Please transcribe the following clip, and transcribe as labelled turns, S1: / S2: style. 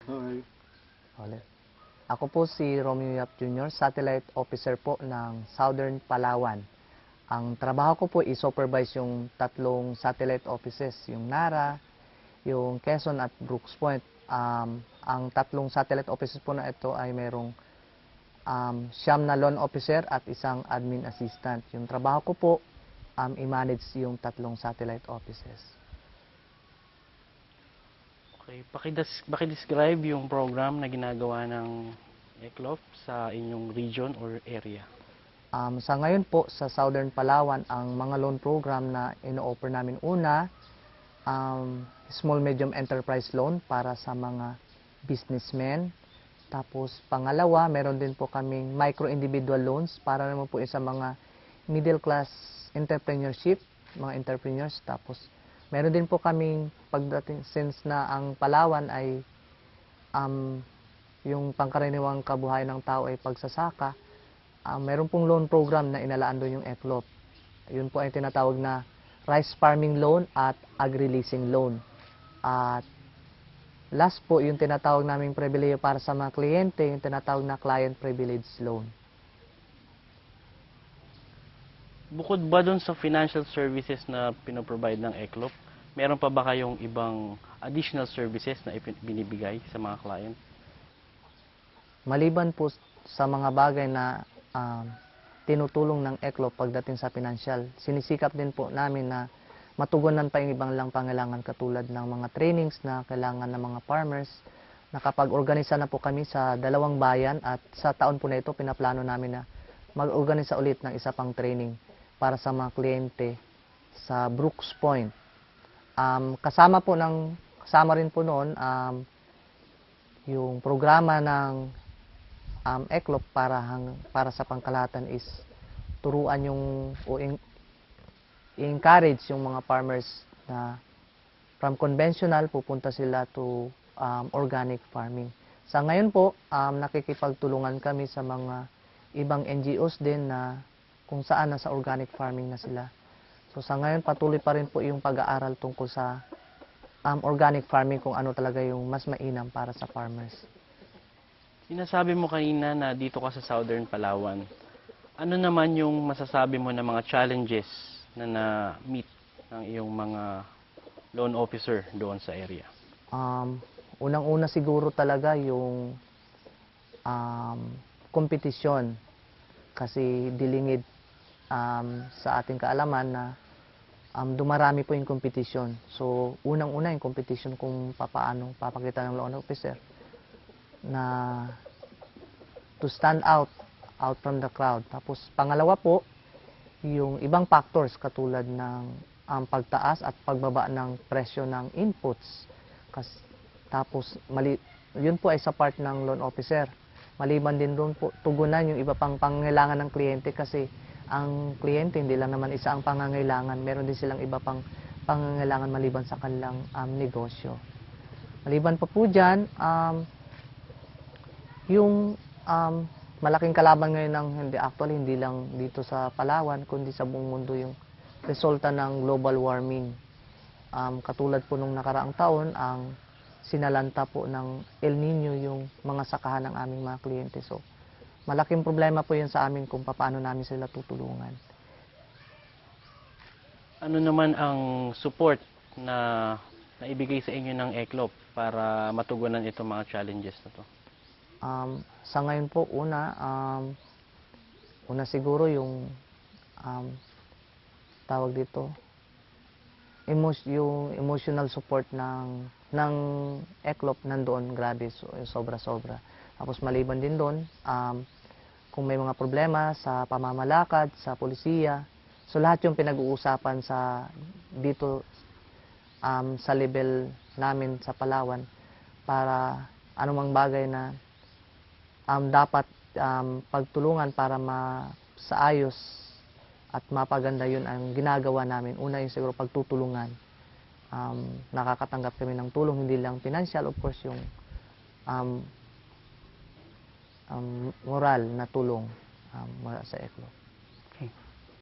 S1: Okay.
S2: Ulit. Ako po si Romeo Yap Jr., Satellite Officer po ng Southern Palawan. Ang trabaho ko po i-supervise yung tatlong satellite offices, yung NARA, yung Quezon at Brooks Point. Ang tatlong satellite offices po na ito ay mayroong 9 na loan officer at isang admin assistant. Yung trabaho ko po, i-manage yung tatlong satellite offices.
S3: Okay, pakidescribe yung program na ginagawa ng ECLOP sa inyong region or area.
S2: Sa ngayon po, sa Southern Palawan, ang mga loan program na ino-offer namin una, small medium enterprise loan para sa mga businessmen. Tapos pangalawa, meron din po kaming micro individual loans para naman po sa mga middle class entrepreneurship, mga entrepreneurs. Tapos meron din po kaming pagdating, since na ang Palawan ay yung pangkaraniwang kabuhayan ng tao ay pagsasaka, meron pong loan program na inalaan doon yung ECLOP. Yun po ay tinatawag na rice farming loan at agri-leasing loan. At last po, yung tinatawag naming pribileyo para sa mga kliyente, yung tinatawag na client privilege loan.
S3: Bukod ba dun sa financial services na pinoprovide ng ECLOP, meron pa ba kayong ibang additional services na binibigay sa mga client?
S2: Maliban po sa mga bagay na tinutulong ng ECLOP pagdating sa financial, sinisikap din po namin na matugunan pa yung ibang lang pangailangan katulad ng mga trainings na kailangan ng mga farmers. Nakapag-organisa na po kami sa 2 bayan at sa taon po na ito pinaplano namin na mag-organisa ulit ng isa pang training para sa mga kliyente sa Brooks Point. Kasama rin po noon yung programa ng ECLOP para sa pangkalahatan is turuan yung i-encourage yung mga farmers na from conventional pupunta sila to organic farming. Sa ngayon po, nakikipagtulungan kami sa mga ibang NGOs din na kung saan nasa organic farming na sila. So sa ngayon, patuloy pa rin po yung pag-aaral tungkol sa organic farming, kung ano talaga yung mas mainam para sa farmers.
S3: Sinasabi mo kanina na dito ka sa Southern Palawan. Ano naman yung masasabi mo na mga challenges na na-meet ng iyong mga loan officer doon sa area?
S2: Unang-una siguro talaga yung kompetisyon. Kasi dilingid sa ating kaalaman na dumarami po yung kompetisyon. So, unang-una yung kompetisyon kung papaano papakita ng loan officer na to stand out from the crowd. Tapos pangalawa po, yung ibang factors katulad ng pagtaas at pagbaba ng presyo ng inputs. Tapos yun po ay sa part ng loan officer. Maliban din doon po, tugunan yung iba pang pangangailangan ng kliyente kasi ang kliyente hindi lang naman isa ang pangangailangan. Meron din silang iba pang pangangailangan maliban sa kanilang negosyo. Maliban pa po dyan, yung malaking kalaban ngayon ng hindi lang dito sa Palawan, kundi sa buong mundo yung resulta ng global warming. Katulad po nung nakaraang taon, ang sinalanta po ng El Nino yung mga sakahan ng aming mga kliyente. So, malaking problema po yun sa amin kung paano namin sila tutulungan.
S3: Ano naman ang support na naibigay sa inyo ng ECLOP para matugunan itong mga challenges na to?
S2: Sa ngayon po, una siguro yung tawag dito, yung emotional support ng ECLOP nandoon, grabe, sobra-sobra. Tapos maliban din doon, kung may mga problema sa pamamalakad, sa polisiya, so lahat yung pinag-uusapan dito sa level namin sa Palawan para anumang bagay na dapat pagtulungan para masaayos at mapaganda, yun ang ginagawa namin. Una yung siguro pagtutulungan. Nakakatanggap kami ng tulong, hindi lang financial, of course, yung moral na tulong mula sa ECLOP.